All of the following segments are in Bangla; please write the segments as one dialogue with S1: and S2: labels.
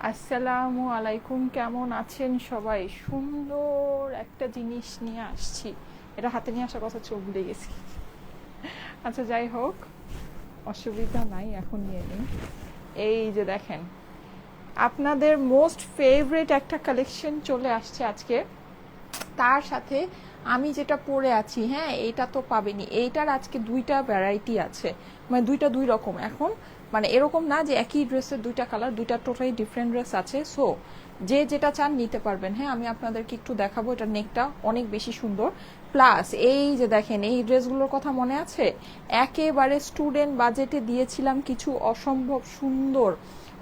S1: আসসালামু আলাইকুম, কেমন আছেন সবাই? সুন্দর একটা জিনিস নিয়ে আসছি। এটা হাতে নিয়ে আসার কথা ছিল, ভুলে গেছি। আচ্ছা, যাই হোক, অসুবিধা নাই, এখন নিয়ে নিই। এই যে দেখেন, আপনাদের মোস্ট ফেভারিট একটা কালেকশন চলে আসছে আজকে। তার সাথে আমি যেটা পরে আছি, হ্যাঁ, এইটা তো পাবেনি। এইটার আজকে দুইটা ভ্যারাইটি আছে, মানে দুইটা দুই রকম। এখন মানে এরকম না যে একই ড্রেসের দুইটা কালার, দুইটা টোটালি ডিফারেন্ট ড্রেস আছে। সো যে যেটা চান নিতে পারবেন। হ্যাঁ, আমি আপনাদেরকে একটু দেখাবো। এটা নেকটা অনেক বেশি সুন্দর। প্লাস এই যে দেখেন, এই ড্রেসগুলোর কথা মনে আছে? একেবারে স্টুডেন্ট বাজেটে দিয়েছিলাম কিছু অসম্ভব সুন্দর,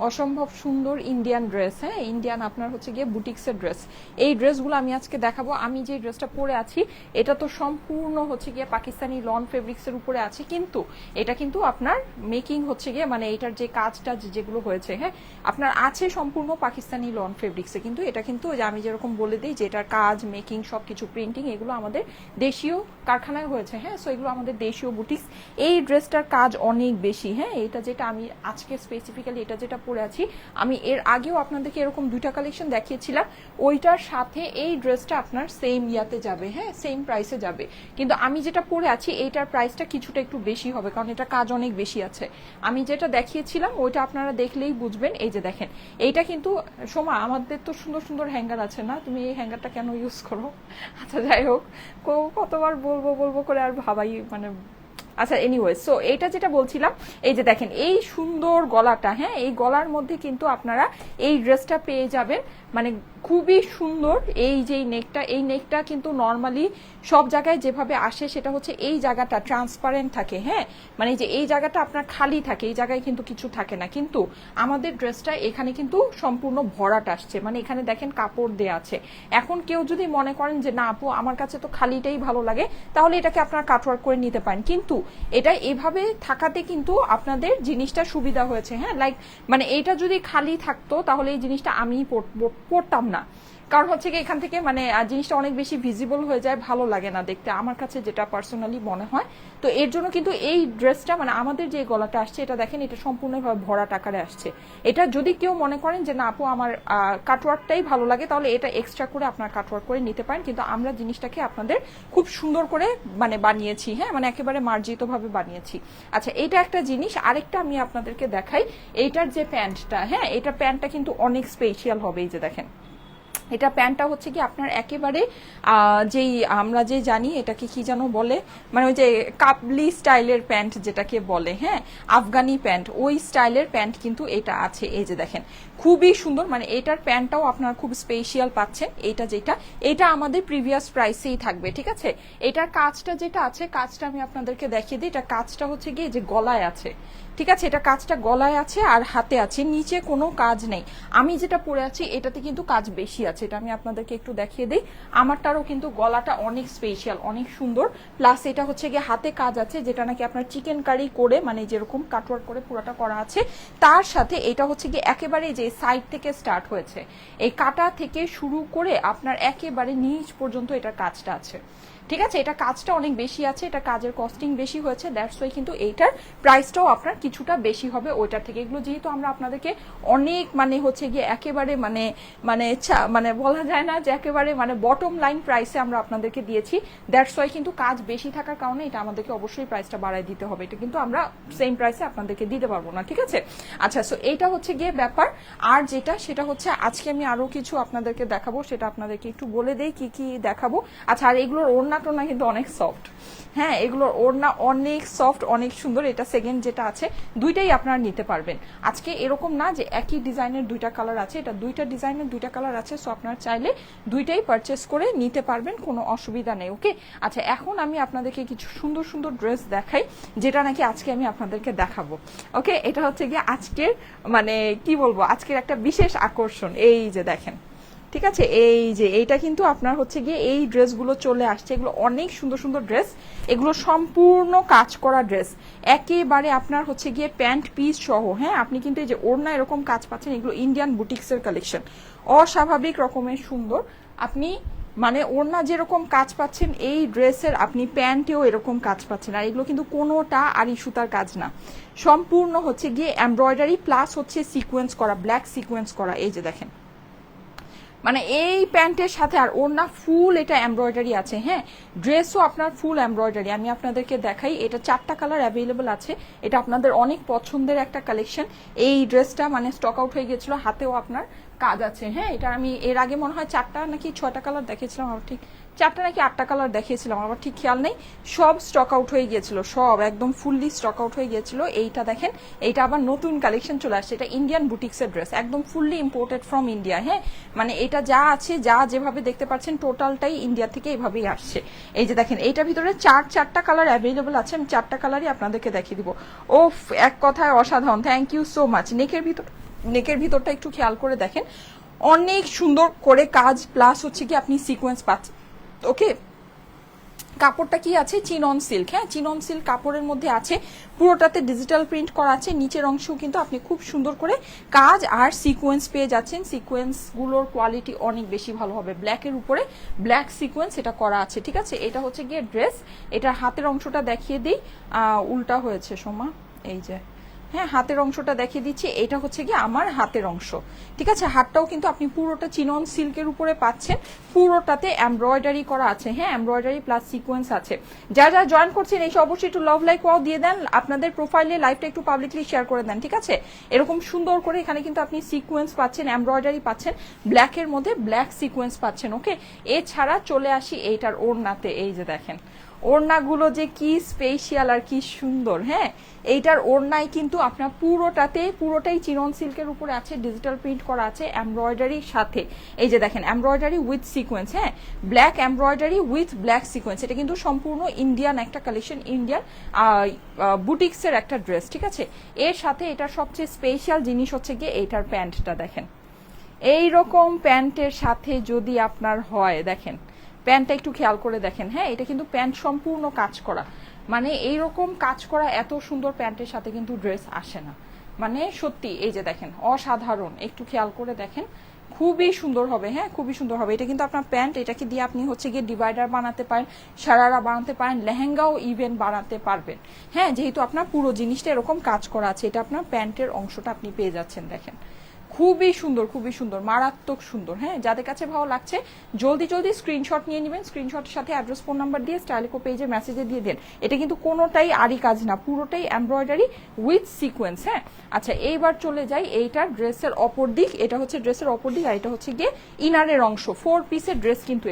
S1: অসম্ভব সুন্দর ইন্ডিয়ান ড্রেস। হ্যাঁ, ইন্ডিয়ান আপনার হচ্ছে গিয়ে বুটিক্সের ড্রেস। এই ড্রেসগুলো আমি আজকে দেখাবো। আমি যে ড্রেসটা পরে আছি এটা তো সম্পূর্ণ হচ্ছে গিয়ে পাকিস্তানি লন ফেব্রিক্সের উপরে আছে, কিন্তু এটা কিন্তু আপনার মেকিং হচ্ছে গিয়ে মানে এটার যে কাজটা যেগুলো হয়েছে, হ্যাঁ, আপনার আছে সম্পূর্ণ পাকিস্তানি লন ফেব্রিক্সে। কিন্তু এটা কিন্তু আমি যেরকম বলে দিই যে এটার কাজ, মেকিং, সবকিছু প্রিন্টিং এগুলো আমাদের দেশীয় কারখানায় হয়েছে। হ্যাঁ, সো এগুলো আমাদের দেশীয় বুটিক্স। এই ড্রেসটার কাজ অনেক বেশি। হ্যাঁ, এটা যেটা আমি আজকে স্পেসিফিক্যালি এটা যেটা পরে আছি, আমি এর আগেও আপনাদেরকে এরকম দুইটা কালেকশন দেখিয়েছিলাম। ওইটার সাথে এই ড্রেসটা আপনার সেম ইয়াতে যাবে, হ্যাঁ, সেম প্রাইসে যাবে। কিন্তু আমি যেটা পরে আছি এইটার প্রাইসটা কিছুটা একটু বেশি হবে, কারণ এটা কাজ অনেক বেশি আছে। আমি যেটা দেখিয়েছিলাম ওইটা আপনারা দেখলেই বুঝবেন। এই যে দেখেন, এইটা কিন্তু সোমা, আমাদের তো সুন্দর সুন্দর হ্যাঙ্গার আছে না, তুমি এই হ্যাঙ্গারটা কেন ইউজ করো? আচ্ছা, যাই হোক, কতবার বলবো বলবো করে আর ভাবাই মানে। আচ্ছা, এনিওয়ে, সো এইটা যেটা বলছিলাম, এই যে দেখেন এই সুন্দর গলাটা, হ্যাঁ, এই গলার মধ্যে কিন্তু আপনারা এই ড্রেসটা পেয়ে যাবেন। মানে খুবই সুন্দর। এই যে নেকটা, এই নেকটা কিন্তু নর্মালি সব জায়গায় যেভাবে আসে সেটা হচ্ছে এই জায়গাটা ট্রান্সপারেন্ট থাকে। হ্যাঁ, মানে যে এই জায়গাটা আপনার খালি থাকে, এই জায়গায় কিন্তু কিছু থাকে না। কিন্তু আমাদের ড্রেসটা এখানে কিন্তু সম্পূর্ণ ভরাট আসছে, মানে এখানে দেখেন কাপড় দেয়া আছে। এখন কেউ যদি মনে করেন যে না আপু, আমার কাছে তো খালিটাই ভালো লাগে, তাহলে এটাকে আপনার কাটওয়ার্ক করে নিতে পারেন। কিন্তু এটা এভাবে থাকাতে কিন্তু আপনাদের জিনিসটা সুবিধা হয়েছে। হ্যাঁ, লাইক মানে এটা যদি খালি থাকতো তাহলে এই জিনিসটা আমি পড়তাম না। কারণ হচ্ছে কি, এখান থেকে মানে জিনিসটা অনেক বেশি ভিজিবল হয়ে যায়, ভালো লাগে না দেখতে, আমার কাছে যেটা পার্সোনালি মনে হয়। তো এর জন্য কিন্তু এই ড্রেসটা মানে আমাদের যে গলাটা আসছে, এটা দেখেন, এটা সম্পূর্ণভাবে ভরাট আকারে আসছে। এটা যদি কেউ মনে করেন যে না আপু আমার কাটওয়ার্কটাই ভালো লাগে, তাহলে এটা এক্সট্রা করে আপনার কাটওয়ার্ক করে নিতে পারেন। কিন্তু আমরা জিনিসটাকে আপনাদের খুব সুন্দর করে মানে বানিয়েছি। হ্যাঁ, মানে একেবারে মার্জিতভাবে বানিয়েছি। আচ্ছা, এটা একটা জিনিস। আরেকটা আমি আপনাদেরকে দেখাই। এইটার যে প্যান্টটা, হ্যাঁ, এটা প্যান্টটা কিন্তু অনেক স্পেশাল হবে। এই যে দেখেন, এটা প্যান্টটা হচ্ছে কি আপনার একেবারে যেই আমরা যে জানি এটাকে কি যেন বলে, মানে ওই যে কাবলি স্টাইলের প্যান্ট যেটাকে বলে, হ্যাঁ, আফগানি প্যান্ট, ওই স্টাইলের প্যান্ট কিন্তু এটা আছে। এই যে দেখেন, খুবই সুন্দর। মানে এটার প্যান্টটাও আপনারা খুব স্পেশাল পাচ্ছেন। এটা যেটা, এটা আমাদের প্রিভিয়াস প্রাইসেই থাকবে, ঠিক আছে। এটার কাজটা যেটা আছে, কাজটা আমি আপনাদেরকে দেখিয়ে দিই। এটা কাজটা হচ্ছে গিয়ে যে গলায় আছে, ঠিক আছে, এটা কাজটা গলায় আছে আর হাতে আছে, নিচে কোনো কাজ নেই। আমি যেটা পরে আছি এটাতে কিন্তু কাজ বেশি আছে, এটা আমি আপনাদেরকে একটু দেখিয়ে দিই। আমারটারও কিন্তু গলাটা অনেক স্পেশাল, অনেক সুন্দর। প্লাস এটা হচ্ছে গিয়ে হাতে কাজ আছে, যেটা নাকি আপনার চিকেন কারি করে মানে যেরকম কাটওয়ার্ক করে পুরোটা করা আছে। তার সাথে এটা হচ্ছে গিয়ে একেবারে যে সাইড থেকে স্টার্ট হয়েছে, এই কাটা থেকে শুরু করে আপনার একেবারে নিচ পর্যন্ত এটার কাজটা আছে, ঠিক আছে। এটা কাজটা অনেক বেশি আছে, এটা কাজের কস্টিং বেশি হয়েছে, দ্যাটস ওয়াই কিন্তু এইটার প্রাইসটাও আপনার কিছুটা বেশি হবে ওইটার থেকে। এগুলো যেহেতু আমরা আপনাদেরকে অনেক মানে হচ্ছে গিয়ে একেবারে মানে মানে মানে বলা যায় না যে একেবারে মানে বটম লাইন প্রাইসে আমরা আপনাদেরকে দিয়েছি, দ্যাটস ওয়াই কিন্তু কাজ বেশি থাকার কারণে এটা আমাদেরকে অবশ্যই প্রাইসটা বাড়ায় দিতে হবে। এটা কিন্তু আমরা সেম প্রাইসে আপনাদেরকে দিতে পারবো না, ঠিক আছে। আচ্ছা, সো এইটা হচ্ছে গিয়ে ব্যাপার। আর যেটা সেটা হচ্ছে আজকে আমি আরো কিছু আপনাদেরকে দেখাবো, সেটা আপনাদেরকে একটু বলে দেই কি কি দেখাবো। আচ্ছা, আর এগুলোর ওড়না টোনা কিন্তু অনেক সফট। হ্যাঁ, এগুলোর ওড়না অনেক সফট, অনেক সুন্দর। এটা সেকেন্ড যেটা আছে, দুইটাই আপনারা নিতে পারবেন। আজকে এরকম না যে একই ডিজাইনের দুইটা কালার আছে, এটা দুইটা ডিজাইনের দুইটা কালার আছে। সো আপনারা চাইলে দুইটাই পারচেস করে নিতে পারবেন, কোনো অসুবিধা নেই। ওকে, আচ্ছা, এখন আমি আপনাদেরকে কিছু সুন্দর সুন্দর ড্রেস দেখাই, যেটা নাকি আজকে আমি আপনাদেরকে দেখাবো। ওকে, এটা হচ্ছে গিয়ে আজকের মানে কি বলবো, আজকের একটা বিশেষ আকর্ষণ। এই যে দেখেন, ঠিক আছে, এই যে এইটা কিন্তু আপনার হচ্ছে গিয়ে এই ড্রেসগুলো চলে আসছে। এগুলো অনেক সুন্দর সুন্দর ড্রেস, এগুলো সম্পূর্ণ কাজ করা ড্রেস, একেবারে আপনার হচ্ছে গিয়ে প্যান্ট পিস সহ। হ্যাঁ, আপনি কিন্তু এই যে ওড়না এরকম কাজ পাচ্ছেন। এগুলো ইন্ডিয়ান বুটিক্সের কালেকশন, অস্বাভাবিক রকমের সুন্দর। আপনি মানে ওড়না যেরকম কাজ পাচ্ছেন এই ড্রেসের আপনি প্যান্টেও এরকম কাজ পাচ্ছেন। আর এগুলো কিন্তু কোনোটা আড়ি সুতার কাজ না, সম্পূর্ণ হচ্ছে গিয়ে এমব্রয়ডারি প্লাস হচ্ছে সিকোয়েন্স করা, ব্ল্যাক সিকোয়েন্স করা। এই যে দেখেন, মানে এই প্যান্টের সাথে আর ওড়না ফুল এটা এমব্রয়ডারি আছে। হ্যাঁ, ড্রেসও আপনার ফুল এমব্রয়ডারি। আমি আপনাদেরকে দেখাই, এটা 4টা কালার অ্যাভেলেবল আছে। এটা আপনাদের অনেক পছন্দের একটা কালেকশন। এই ড্রেসটা মানে স্টক আউট হয়ে গেছিল, হাতেও আপনার কাজ আছে। হ্যাঁ, এটা আমি এর আগে মনে হয় 4টা নাকি 6টা কালার দেখেছিলাম, আমার ঠিক 4টা নাকি 8টা কালার দেখিয়েছিলাম, আমার ঠিক খেয়াল নেই। সব স্টক আউট হয়ে গিয়েছিল, সব একদম ফুললি স্টক আউট হয়ে গিয়েছিল। এইটা দেখেন, এইটা আবার নতুন কালেকশন চলে আসছে। এটা ইন্ডিয়ান বুটিক্সের ড্রেস, একদম ফুললি ইম্পোর্টেড ফ্রম ইন্ডিয়া। হ্যাঁ, মানে এটা যা আছে, যা যেভাবে দেখতে পাচ্ছেন টোটালটাই ইন্ডিয়া থেকে এইভাবেই আসছে। এই যে দেখেন, এইটার ভিতরে 4টা কালার অ্যাভেলেবল আছে। আমি 4টা কালারই আপনাদেরকে দেখিয়ে দিব। ওফ, এক কথায় অসাধারণ। Thank you so much. নেকের ভিতরটা একটু খেয়াল করে দেখেন, অনেক সুন্দর করে কাজ, প্লাস হচ্ছে কি আপনি সিকোয়েন্স পাচ্ছেন। ওকে, কাপড়টা কি আছে? Chinon silk. হ্যাঁ, চিনন সিল্ক কাপড়ের মধ্যে আছে, পুরোটাতে ডিজিটাল প্রিন্ট করা আছে। নিচের অংশেও কিন্তু আপনি খুব সুন্দর করে কাজ আর সিকোয়েন্স পেয়ে যাচ্ছেন। সিকোয়েন্সগুলোর কোয়ালিটি অনেক বেশি ভালো হবে। ব্ল্যাকের উপরে ব্ল্যাক সিকোয়েন্স এটা করা আছে। ঠিক আছে, এটা হচ্ছে গিয়ে ড্রেস। এটার হাতের অংশটা দেখিয়ে দিই, উল্টা হয়েছে সোমা, এই যে। হ্যাঁ, হাতের অংশটা দেখিয়ে দিচ্ছি, এটা হচ্ছে কি আমার হাতের অংশ। ঠিক আছে, হাতটাও কিন্তু আপনি পুরোটা চিনন সিল্কের উপরে পাচ্ছেন, পুরোটাতে এমব্রয়ডারি করা আছে। হ্যাঁ, এমব্রয়ডারি প্লাস সিকোয়েন্স আছে। যারা জয়েন করছেন এসে অবশ্যই একটু লাভ লাইক ওয়াও দিয়ে দেন, আপনাদের প্রোফাইলে লাইভটা একটু পাবলিকলি শেয়ার করে দেন। ঠিক আছে, এরকম সুন্দর করে এখানে কিন্তু আপনি সিকোয়েন্স পাচ্ছেন, এমব্রয়ডারি পাচ্ছেন, ব্ল্যাকের মধ্যে ব্ল্যাক সিকোয়েন্স পাচ্ছেন। ওকে, এছাড়া চলে আসি এইটার ওড়নাতে। এই যে দেখেন, ওড়নাগুলো যে কি স্পেশাল আর কি সুন্দর। হ্যাঁ, এইটার ওড়নায় কিন্তু আপনার পুরোটাই চিনন সিল্কের উপরে আছে, ডিজিটাল প্রিন্ট করা আছে এমব্রয়ডারির সাথে। এই যে দেখেন, এমব্রয়ডারি উইথ সিকোয়েন্স। হ্যাঁ, black embroidery with black sequence. এটা কিন্তু সম্পূর্ণ ইন্ডিয়ান একটা কালেকশন, ইন্ডিয়ান বুটিক্সের একটা ড্রেস। ঠিক আছে, এর সাথে এটার সবচেয়ে স্পেশাল জিনিস হচ্ছে গিয়ে এইটার প্যান্টটা দেখেন। এইরকম প্যান্টের সাথে যদি আপনার হয়, দেখেন প্যান্টটা একটু খেয়াল করে দেখেন। হ্যাঁ, এটা কিন্তু প্যান্ট সম্পূর্ণ কাজ করা, মানে এইরকম কাজ করা এত সুন্দর প্যান্টের সাথে কিন্তু ড্রেস আসে না, মানে সত্যি। এই যে দেখেন, অসাধারণ। একটু খেয়াল করে দেখেন, খুবই সুন্দর হবে। হ্যাঁ, খুবই সুন্দর হবে। এটা কিন্তু আপনার প্যান্ট, এটাকে দিয়ে আপনি হচ্ছে গিয়ে ডিভাইডার বানাতে পারেন, সারারা বানাতে পারেন, লেহেঙ্গাও ইভেন বানাতে পারবেন। হ্যাঁ, যেহেতু আপনার পুরো জিনিসটা এরকম কাজ করা আছে, এটা আপনার প্যান্টের অংশটা আপনি পেয়ে যাচ্ছেন। দেখেন, খুবই সুন্দর, খুবই সুন্দর, মারাত্মক সুন্দর। হ্যাঁ, যাদের কাছে ভালো লাগছে জলদি স্ক্রিনশট নিয়ে নেবেন। স্ক্রিনশটের সাথে অ্যাড্রেস, ফোন নাম্বার দিয়ে স্টাইলিকো পেজে মেসেজে দিয়ে দেন। এটা কিন্তু কোনোটাই আড়ি কাজ না, পুরোটাই এমব্রয়ডারি উইথ সিকোয়েন্স। হ্যাঁ, আচ্ছা, এইবার চলে যাই এইটার ড্রেসের অপর দিক। এটা হচ্ছে ড্রেসের অপর দিক, আর এটা হচ্ছে গিয়ে ইনারের অংশ। 4 পিসের ড্রেস কিন্তু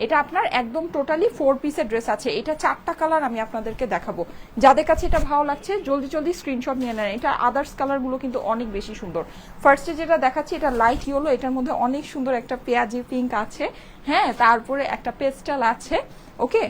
S1: এটা আপনার একদম টোটালি 4 পিসের ড্রেস আছে। এটা 4টা কালার আমি আপনাদেরকে দেখাবো। যাদের কাছে এটা ভালো লাগছে জলদি স্ক্রিনশট নিয়ে নেন। এটা আদার্স কালারগুলো কিন্তু অনেক বেশি সুন্দর। ফার্স্টে যেটা দেখাচ্ছি এটা লাইট ইয়েলো, এটার মধ্যে অনেক সুন্দর একটা পেঁয়াজি পিঙ্ক আছে। হ্যাঁ, তারপরে একটা পেস্টাল আছে। ওকে,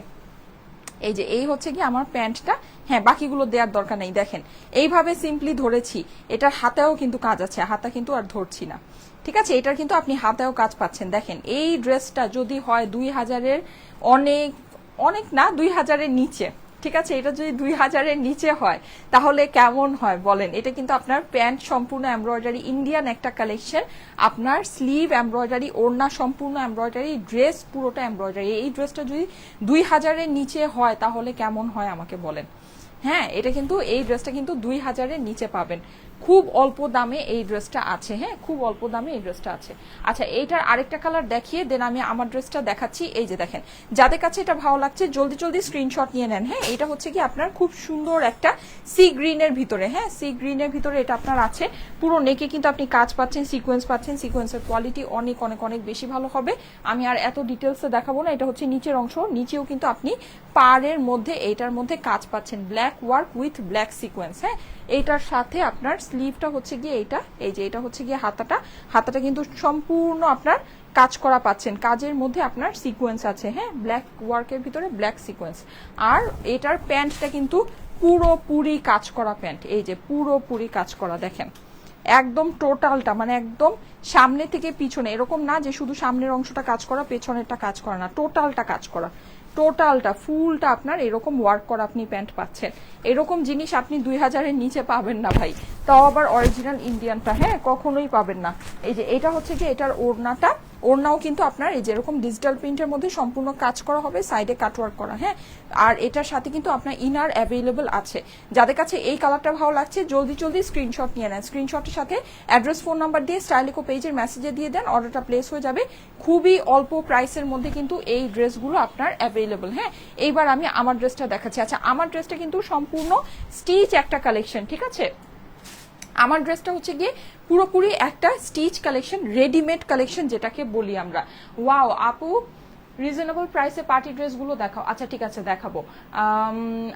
S1: এই যে এই হচ্ছে কি আমার প্যান্টটা। হ্যাঁ, বাকিগুলো দেওয়ার দরকার নেই। দেখেন, এইভাবে সিম্পলি ধরেছি। এটার হাতেও কিন্তু কাজ আছে, হাতা কিন্তু আর ধরছি না। ঠিক আছে, এটার কিন্তু আপনি হাতেও কাজ পাচ্ছেন। দেখেন, এই ড্রেসটা যদি হয় 2000-এর অনেক না, 2000-এর নিচে। ঠিক আছে, এটা যদি 2000-এর নিচে হয় তাহলে কেমন হয় বলেন? এটা কিন্তু আপনার প্যান্ট সম্পূর্ণ এমব্রয়ডারি, ইন্ডিয়ান একটা কালেকশন। আপনার স্লিভ এমব্রয়ডারি, ওড়না সম্পূর্ণ এমব্রয়ডারি, ড্রেস পুরোটা এমব্রয়ডারি। এই ড্রেসটা যদি 2000-এর নিচে হয় তাহলে কেমন হয় আমাকে বলেন? হ্যাঁ, এটা কিন্তু এই ড্রেসটা কিন্তু 2000-এর নিচে পাবেন। খুব অল্প দামে এই ড্রেসটা আছে। হ্যাঁ, খুব অল্প দামে এই ড্রেসটা আছে। আচ্ছা, এইটার আরেকটা কালার দেখিয়ে দেন আমি আমার ড্রেসটা দেখাচ্ছি। এই যে দেখেন, যাদের কাছে এটা ভালো লাগছে জলদি স্ক্রিনশট নিয়ে নেন। হ্যাঁ, এটা হচ্ছে কি আপনার খুব সুন্দর একটা সি গ্রিনের ভিতরে। হ্যাঁ, সি গ্রিনের ভিতরে এটা আপনার আছে। পুরো নেকে কিন্তু আপনি কাজ পাচ্ছেন, সিকোয়েন্স পাচ্ছেন। সিকোয়েন্সের কোয়ালিটি অনেক অনেক অনেক বেশি ভালো হবে। আমি আর এত ডিটেলসে দেখাবো না। এটা হচ্ছে নিচের অংশ, নিচেও কিন্তু আপনি পাড়ের মধ্যে এইটার মধ্যে কাজ পাচ্ছেন, black work with black sequence. হ্যাঁ, এইটার সাথে আপনার স্লিভটা হচ্ছে গিয়ে এইটা, এই যে এটা হচ্ছে গিয়ে হাতাটা কিন্তু সম্পূর্ণ আপনার কাজ করা পাচ্ছেন। কাজের মধ্যে আপনার সিকোয়েন্স আছে। হ্যাঁ, ব্ল্যাক ওয়ার্কের ভিতরে ব্ল্যাক সিকোয়েন্স। আর এটার প্যান্টটা কিন্তু পুরোপুরি কাজ করা প্যান্ট। এই যে পুরোপুরি কাজ করা, দেখেন একদম টোটালটা, মানে একদম সামনে থেকে পিছনে, এরকম না যে শুধু সামনের অংশটা কাজ করা পেছনেরটা কাজ করা না, টোটালটা কাজ করা। টোটালটা ফুলটা আপনার এরকম ওয়ার্ক করা আপনি প্যান্ট পাচ্ছেন। এরকম জিনিস আপনি 2000-এর নিচে পাবেন না ভাই, তাও আবার অরিজিনাল ইন্ডিয়ানটা। হ্যাঁ, কখনোই পাবেন না। এই যে এটা হচ্ছে কি এটার ওড়নাটা, ওড়নাও কিন্তু আপনার এই যেরকম ডিজিটাল প্রিন্টের মধ্যে সম্পূর্ণ কাজ করা হবে, সাইডে কাটওয়ার্ক করা, হ্যাঁ। আর এটার সাথে কিন্তু আপনার ইনার অ্যাভেলেবল আছে। যাদের কাছে এই কালারটা ভালো লাগছে জলদি জলদি স্ক্রিনশট নিয়ে নেন। স্ক্রিনশটের সাথে অ্যাড্রেস, ফোন নাম্বার দিয়ে স্টাইলিকো পেজের মেসেজে দিয়ে দেন, অর্ডারটা প্লেস হয়ে যাবে। খুবই অল্প প্রাইসের মধ্যে কিন্তু এই ড্রেসগুলো আপনার অ্যাভেলেবল, হ্যাঁ। এইবার আমি আমার ড্রেসটা দেখাচ্ছি। আচ্ছা, আমার ড্রেসটা কিন্তু সম্পূর্ণ স্টিচ একটা কালেকশন, ঠিক আছে। আমার ড্রেসটা হচ্ছে গিয়ে পুরোপুরি একটা স্টিচ কালেকশন, রেডিমেড কালেকশন যেটাকে বলি আমরা। ওয়াও আপু, রিজনেবল প্রাইসে পার্টি ড্রেসগুলো দেখাও। আচ্ছা ঠিক আছে, দেখাবো।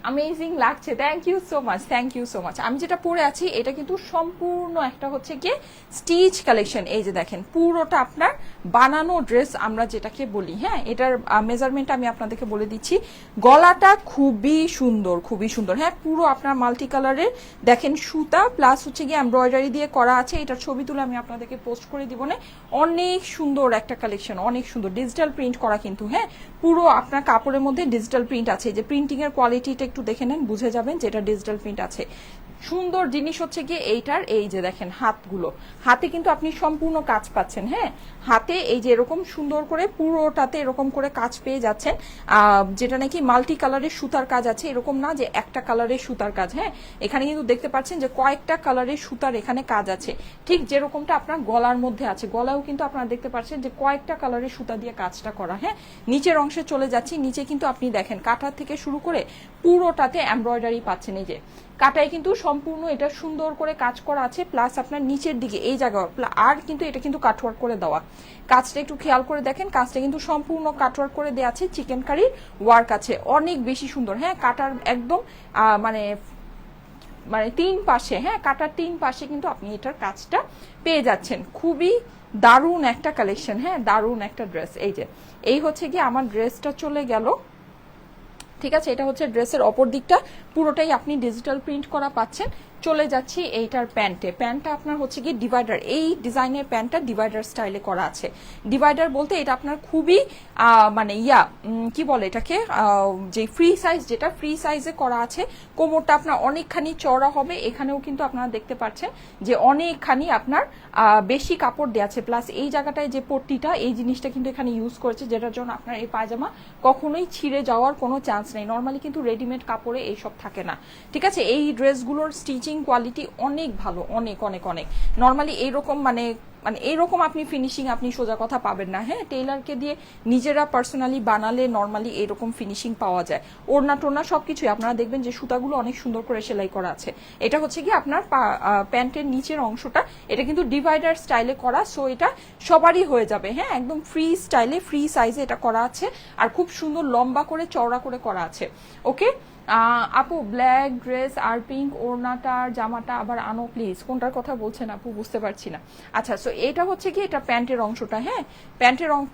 S1: অ্যামেজিং লাগছে, thank you so much, thank you so much. আমি যেটা পরে আছি এটা কিন্তু সম্পূর্ণ একটা হচ্ছে গিয়ে স্টিচ কালেকশন। এই যে দেখেন পুরোটা আপনার বানানো ড্রেস আমরা যেটাকে বলি, হ্যাঁ। এটার মেজারমেন্ট আমি আপনাদেরকে বলে দিচ্ছি। গলাটা খুবই সুন্দর, খুবই সুন্দর, হ্যাঁ। পুরো আপনার মাল্টি কালারের দেখেন সুতা প্লাস হচ্ছে গিয়ে এমব্রয়ডারি দিয়ে করা আছে। এটার ছবি তুলে আমি আপনাদেরকে পোস্ট করে দিব না। অনেক সুন্দর একটা কালেকশন, অনেক সুন্দর, ডিজিটাল প্রিন্ট করা কিন্তু, হ্যাঁ। পুরো আপনার কাপড়ের মধ্যে ডিজিটাল প্রিন্ট আছে। যে প্রিন্টিং এর কোয়ালিটিটা একটু দেখে নেন, বুঝে যাবেন যেটা ডিজিটাল প্রিন্ট আছে। সুন্দর জিনিস হচ্ছে গিয়ে এইটার এই যে দেখেন হাতগুলো, হাতে কিন্তু আপনি সম্পূর্ণ কাজ পাচ্ছেন, হ্যাঁ। হাতে এই যে এরকম সুন্দর করে পুরোটাতে এরকম করে কাজ পেয়ে যাচ্ছেন, যেটা নাকি মাল্টি কালারের সুতার কাজ আছে, এরকম না যে একটা কালারের সুতার কাজ, হ্যাঁ। এখানে কিন্তু দেখতে পাচ্ছেন যে কয়েকটা কালারের সুতার এখানে কাজ আছে, ঠিক যেরকমটা আপনার গলার মধ্যে আছে। গলাও কিন্তু আপনারা দেখতে পাচ্ছেন যে কয়েকটা কালারের সুতা দিয়ে কাজটা করা, হ্যাঁ। নিচের অংশে চলে যাচ্ছি, নিচে কিন্তু আপনি দেখেন কাঁটা থেকে শুরু করে পুরোটাতে এমব্রয়ডারি পাচ্ছেন। এই যে কাটায় কিন্তু সম্পূর্ণ এটা সুন্দর করে কাজ করা আছে, প্লাস আপনার নিচের দিকে এই জায়গা আর কিন্তু এটা কিন্তু কাটওয়ার্ক করে দেওয়া। কাজটা একটু খেয়াল করে দেখেন, কাজটা কিন্তু সম্পূর্ণ কাটওয়ার্ক করে দেওয়া আছে, চিকেন কারির ওয়ার্ক আছে, অনেক বেশি সুন্দর, হ্যাঁ। কাটার একদম মানে মানে তিন পাশে, হ্যাঁ, কাটার তিন পাশে কিন্তু আপনি এটার কাজটা পেয়ে যাচ্ছেন। খুবই দারুণ একটা কালেকশন, হ্যাঁ, দারুণ একটা ড্রেস। এই যে এই হচ্ছে কি আমার ড্রেসটা চলে গেল, ঠিক আছে। এটা হচ্ছে ড্রেসের অপর দিকটা, পুরোটাই আপনি ডিজিটাল প্রিন্ট করা পাচ্ছেন। চলে যাচ্ছি এইটার প্যান্টে। প্যান্টটা আপনার হচ্ছে কি ডিভাইডার, এই ডিজাইনের প্যান্টটা ডিভাইডার স্টাইলে করা আছে। ডিভাইডার বলতে এটা আপনার খুবই মানে কি বলে এটাকে, যে ফ্রি সাইজ, যেটা ফ্রি সাইজে করা আছে। কোমরটা আপনার অনেকখানি চওড়া হবে, এখানেও কিন্তু আপনারা দেখতে পাচ্ছেন যে অনেকখানি আপনার বেশি কাপড় দেওয়া আছে, প্লাস এই জায়গাটায় যে পট্টিটা, এই জিনিসটা কিন্তু এখানে ইউজ করেছে, যেটার জন্য আপনার এই পায়জামা কখনোই ছিঁড়ে যাওয়ার কোনো চান্স নেই। নর্মালি কিন্তু রেডিমেড কাপড়ে এইসব থাকে না, ঠিক আছে। এই ড্রেসগুলোর স্টিচিং কোয়ালিটি অনেক ভালো, অনেক অনেক অনেক। নর্মালি এইরকম মানে এইরকম আপনি ফিনিশিং আপনি সোজা কথা পাবেন না, হ্যাঁ। টেইলারকে দিয়ে নিজেরা পার্সোনালি বানালে নর্মালি এরকম ফিনিশিং পাওয়া যায়। ওড়না টোড়না সবকিছুই আপনারা দেখবেন যে সুতাগুলো অনেক সুন্দর করে সেলাই করা আছে। এটা হচ্ছে কি আপনার প্যান্টের নিচের অংশটা, এটা কিন্তু ডিভাইডার স্টাইলে করা, সো এটা সবারই হয়ে যাবে, হ্যাঁ। একদম ফ্রি স্টাইলে, ফ্রি সাইজে এটা করা আছে, আর খুব সুন্দর লম্বা করে চওড়া করে করা আছে। ওকে আপু, ব্ল্যাক ড্রেস আর পিঙ্ক ওড়নাটার জামাটা আবার আনো প্লিজ। কোনটার কথা বলছেন আপু, বুঝতে পারছি না। আচ্ছা, সো এটা হচ্ছে কি এটা প্যান্টের অংশটা, হ্যাঁ।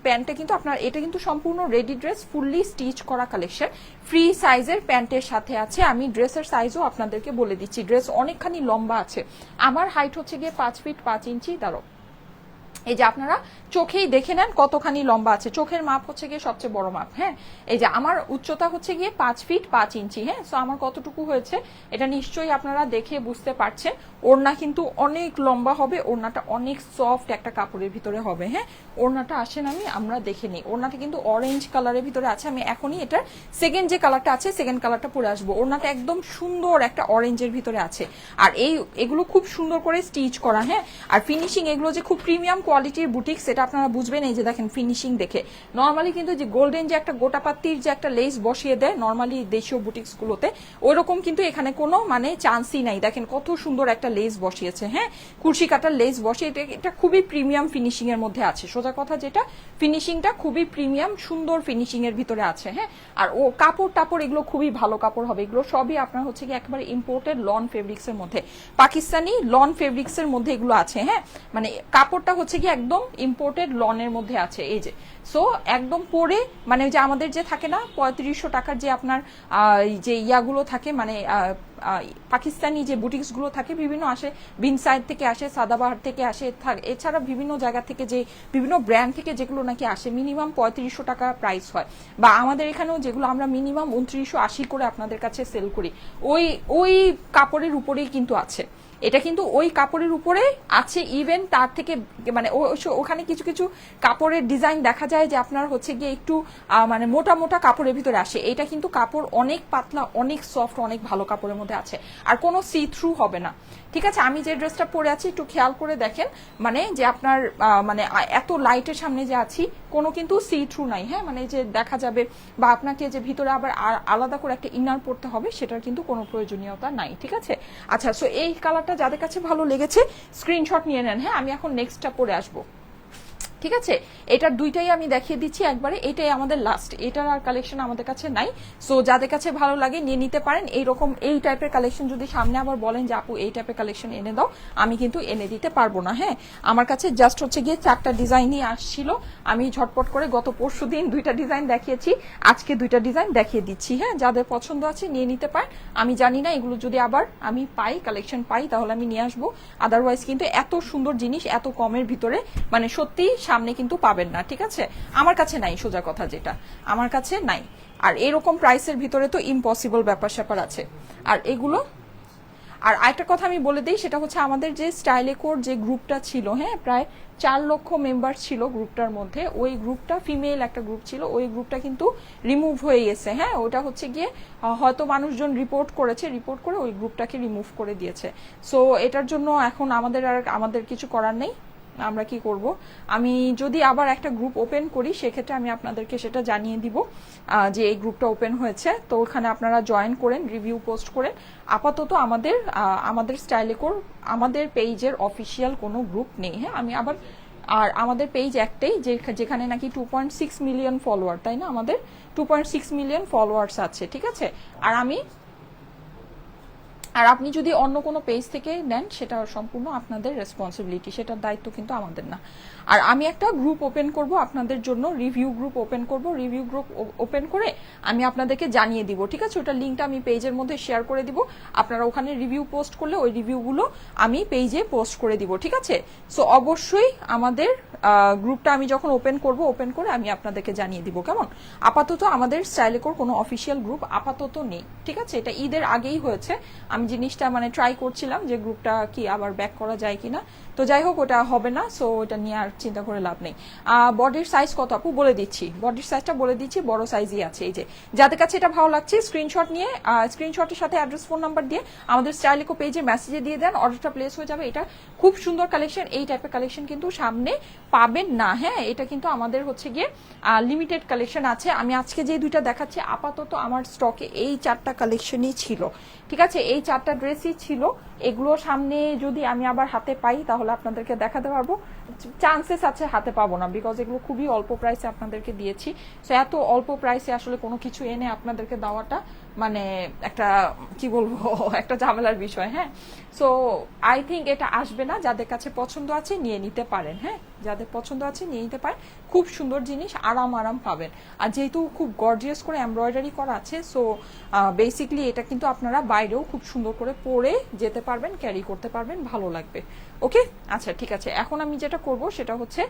S1: প্যান্টে কিন্তু আপনার এটা কিন্তু সম্পূর্ণ রেডি ড্রেস, ফুললি স্টিচ করা কালেকশন, ফ্রি সাইজের প্যান্টের সাথে আছে। আমি ড্রেসের সাইজও আপনাদেরকে বলে দিচ্ছি, ড্রেস অনেকখানি লম্বা আছে। আমার হাইট হচ্ছে গিয়ে 5 ফিট 5 ইঞ্চি। দাঁড়ো, এই যে আপনারা চোখেই দেখে নেন কতখানি লম্বা আছে, চোখের মাপ হচ্ছে গিয়ে সবচেয়ে বড় মাপ, হ্যাঁ। এই যে আমার উচ্চতা হচ্ছে গিয়ে 5 ফিট 5 ইঞ্চি, হ্যাঁ। সো আমার কতটুকু হয়েছে এটা নিশ্চয়ই আপনারা দেখে বুঝতে পারছেন। ওড়না কিন্তু অনেক লম্বা হবে, ওড়নাটা অনেক সফট একটা কাপড়ের ভিতরে হবে, হ্যাঁ। ওড়নাটা আসেন আমরা দেখে নিই। ওড়নাটা কিন্তু অরেঞ্জ কালারের ভিতরে আছে। আমি এখনই এটার সেকেন্ড যে কালারটা আছে, সেকেন্ড কালারটা পরে আসবো। ওড়নাটা একদম সুন্দর একটা অরেঞ্জের ভিতরে আছে, আর এগুলো খুব সুন্দর করে স্টিচ করা, হ্যাঁ। আর ফিনিশিং এগুলো যে খুব প্রিমিয়াম কোয়ালিটির বুটিক, সেটা আপনারা বুঝবেন এই যে দেখেন ফিনিশিং দেখে। নর্মালি কিন্তু যে গোল্ডেন যে একটা গোটাপাত্তির যে একটা লেস বসিয়ে দেয় নর্মালি দেশীয় বুটিক্স গুলোতে, ওইরকম কিন্তু এখানে কোনো মানে চান্সই নাই। দেখেন কত সুন্দর একটা লেস বসিয়েছে, হ্যাঁ, কুরশি কাটার লেস বসিয়ে, এটা খুবই প্রিমিয়াম ফিনিশিং এর মধ্যে আছে। সোজা কথা যেটা, ফিনিশিংটা খুবই প্রিমিয়াম সুন্দর ফিনিশিং এর ভিতরে আছে, হ্যাঁ। আর ও কাপড় টাপড় এগুলো খুবই ভালো কাপড় হবে। এগুলো সবই আপনার হচ্ছে কি একেবারে ইম্পোর্টেড লন ফেব্রিক্স এর মধ্যে, পাকিস্তানি লন ফেব্রিক্স এর মধ্যে এগুলো আছে, হ্যাঁ। মানে কাপড়টা হচ্ছে কি একদম ইম্পোর্টেড লনের মধ্যে আছে। এই যে সো একদম পরে মানে যে আমাদের যে থাকে না 3500 টাকার যে আপনার যে ইয়াগুলো থাকে, মানে পাকিস্তানি যে বুটিক্স গুলো থাকে, বিভিন্ন আসে, বিন সাইড থেকে আসে, সাদাবাহার থেকে আসে, এছাড়া বিভিন্ন জায়গা থেকে যে বিভিন্ন ব্র্যান্ড থেকে যেগুলো নাকি আসে, মিনিমাম 3500 টাকা প্রাইস হয়। বা আমাদের এখানেও যেগুলো আমরা মিনিমাম 2980 করে আপনাদের কাছে সেল করি, ওই কাপড়ের উপরেই কিন্তু আছে। এটা কিন্তু ওই কাপড়ের উপরে আছে, ইভেন তার থেকে মানে ওখানে কিছু কিছু কাপড়ের ডিজাইন দেখা যায় যে আপনার হচ্ছে গিয়ে একটু মানে মোটা মোটা কাপড়ের ভিতরে আসে। এটা কিন্তু কাপড় অনেক পাতলা, অনেক সফট, অনেক ভালো কাপড়ের মধ্যে আছে, আর কোনো সি থ্রু হবে না। ঠিক আছে, আমি যে ড্রেসটা পরে আছি একটু খেয়াল করে দেখেন, মানে যে আপনার মানে এত লাইটের সামনে যে আছি কোনো কিন্তু সি থ্রু নাই, হ্যাঁ, মানে যে দেখা যাবে বা আপনাকে যে ভিতরে আবার আলাদা করে একটা ইনার পড়তে হবে সেটার কিন্তু কোনো প্রয়োজনীয়তা নাই। ঠিক আছে, আচ্ছা, সো এই কালারটা যাদের কাছে ভালো লেগেছে স্ক্রিনশট নিয়ে নেন। হ্যাঁ, আমি এখন নেক্সটটা পরে আসবো। ঠিক আছে, এটার দুইটাই আমি দেখিয়ে দিচ্ছি একবারে, এটাই আমাদের লাস্ট, এটার আর কালেকশন আমাদের কাছে নাই। সো যাদের কাছে ভালো লাগে নিয়ে নিতে পারেন। এইরকম এই টাইপের কালেকশন যদি সামনে আবার বলেন যে আপু এই টাইপের কালেকশন এনে দাও, আমি কিন্তু এনে দিতে পারবো না। হ্যাঁ, আমার কাছে জাস্ট হচ্ছে গিয়ে 4টা ডিজাইনই আসছিল, আমি ঝটপট করে গত পরশু দিন 2টা ডিজাইন দেখিয়েছি, আজকে 2টা ডিজাইন দেখিয়ে দিচ্ছি। হ্যাঁ, যাদের পছন্দ আছে নিয়ে নিতে পারেন। আমি জানি না এগুলো যদি আবার আমি পাই, কালেকশন পাই, তাহলে আমি নিয়ে আসবো। আদারওয়াইজ কিন্তু এত সুন্দর জিনিস এত কমের ভিতরে মানে সত্যি সামনে কিন্তু পাবেন না। ঠিক আছে, আমার কাছে নাই, সোজা কথা যেটা আমার কাছে নাই। আর এরকম প্রাইসের ভিতরে তো ইম্পসিবল ব্যাপার স্যাপার আছে। আর এগুলো, আর আরেকটা কথা আমি বলে দিই, সেটা হচ্ছে আমাদের যে স্টাইল কোড যে গ্রুপটা ছিল, হ্যাঁ, প্রায় 4 লক্ষ মেম্বার ছিল গ্রুপটার মধ্যে, ওই গ্রুপটা ফিমেল একটা গ্রুপ ছিল, ওই গ্রুপটা কিন্তু রিমুভ হয়ে গেছে। হ্যাঁ, ওটা হচ্ছে গিয়ে হয়তো মানুষজন রিপোর্ট করেছে, রিপোর্ট করে ওই গ্রুপটাকে রিমুভ করে দিয়েছে। সো এটার জন্য এখন আমাদের কিছু করার নেই। আমরা কি করব, আমি যদি আবার একটা গ্রুপ ওপেন করি সেক্ষেত্রে আমি আপনাদেরকে সেটা জানিয়ে দিব যে এই গ্রুপটা ওপেন হয়েছে, তো ওখানে আপনারা জয়েন করেন, রিভিউ পোস্ট করেন। আপাতত আমাদের স্টাইলেকোর আমাদের পেজের অফিসিয়াল কোনো গ্রুপ নেই। হ্যাঁ, আমি আবার, আর আমাদের পেজ একটাই যেখানে নাকি 2.6 মিলিয়ন ফলোয়ার, তাই না, আমাদের 2.6 মিলিয়ন ফলোয়ার্স আছে। ঠিক আছে, আর আপনি যদি অন্য কোনো পেজ থেকে নেন সেটা সম্পূর্ণ আপনাদের রেসপন্সিবিলিটি, সেটার দায়িত্ব কিন্তু আমাদের না। আর আমি একটা গ্রুপ ওপেন করব আপনাদের জন্য, রিভিউ গ্রুপ ওপেন করব, রিভিউ গ্রুপ ওপেন করে আমি আপনাদেরকে জানিয়ে দিব। ঠিক আছে, ওটার লিঙ্কটা আমি পেজের মধ্যে শেয়ার করে দিব, আপনারা ওখানে রিভিউ পোস্ট করলে ওই রিভিউগুলো আমি পেজে পোস্ট করে দিব। ঠিক আছে, সো অবশ্যই আমাদের গ্রুপটা আমি যখন ওপেন করে আমি আপনাদেরকে জানিয়ে দিব। কেমন, আপাতত আমাদের স্টাইলেকোর কোনো অফিসিয়াল গ্রুপ আপাতত নেই। ঠিক আছে, এটা ঈদের আগেই হয়েছে, আমি জিনিসটা মানে ট্রাই করছিলাম যে গ্রুপটা কি আবার ব্যাক করা যায় কিনা, তো যাই হোক ওটা হবে না, সো ওটা নিয়ে আর চিন্তা করে লাভ নেই। বডির সাইজ কত আপু বলে দিচ্ছি, বডির সাইজটা বলে দিচ্ছি, বড় সাইজই আছে। এই যে যাদের কাছে এটা ভালো লাগছে স্ক্রিনশট নিয়ে, স্ক্রিনশটের সাথে অ্যাড্রেস ফোন নাম্বার দিয়ে আমাদের স্টাইলেকো পেজে মেসেজে দিয়ে দেন, অর্ডারটা প্লেস হয়ে যাবে। এটা খুব সুন্দর কালেকশন, এই টাইপের কালেকশন কিন্তু সামনে পাবেন না। হ্যাঁ, এটা কিন্তু আমাদের হচ্ছে গিয়ে লিমিটেড কালেকশন আছে। আমি আজকে যে 2টা দেখাচ্ছি আপাতত আমার স্টকে এই 4টা কালেকশনই ছিল। ঠিক আছে, এই 4টা ড্রেসই ছিল, এগুলো সামনে যদি আমি আবার হাতে পাই তাহলে আপনাদেরকে দেখাতে পারবো, চান্সেস আছে হাতে পাবো না, বিকজ এগুলো খুবই অল্প প্রাইসে আপনাদেরকে দিয়েছি। সো এত অল্প প্রাইসে আসলে কোনো কিছু এনে আপনাদেরকে দেওয়াটা মানে একটা কি বলবো একটা ঝামেলার বিষয়। হ্যাঁ, সো আই থিঙ্ক এটা আসবে না। যাদের কাছে পছন্দ আছে নিয়ে নিতে পারেন। হ্যাঁ, যাদের পছন্দ আছে নিয়ে নিতে পারেন, খুব সুন্দর জিনিস, আরাম পাবেন। আর যেহেতু খুব গর্জিয়াস করে এমব্রয়ডারি করা আছে, সো বেসিকলি এটা কিন্তু আপনারা বাইরেও খুব সুন্দর করে পরে যেতে পারবেন, ক্যারি করতে পারবেন, ভালো লাগবে। ওকে, আচ্ছা ঠিক আছে, এখন আমি যেটা করব সেটা হচ্ছে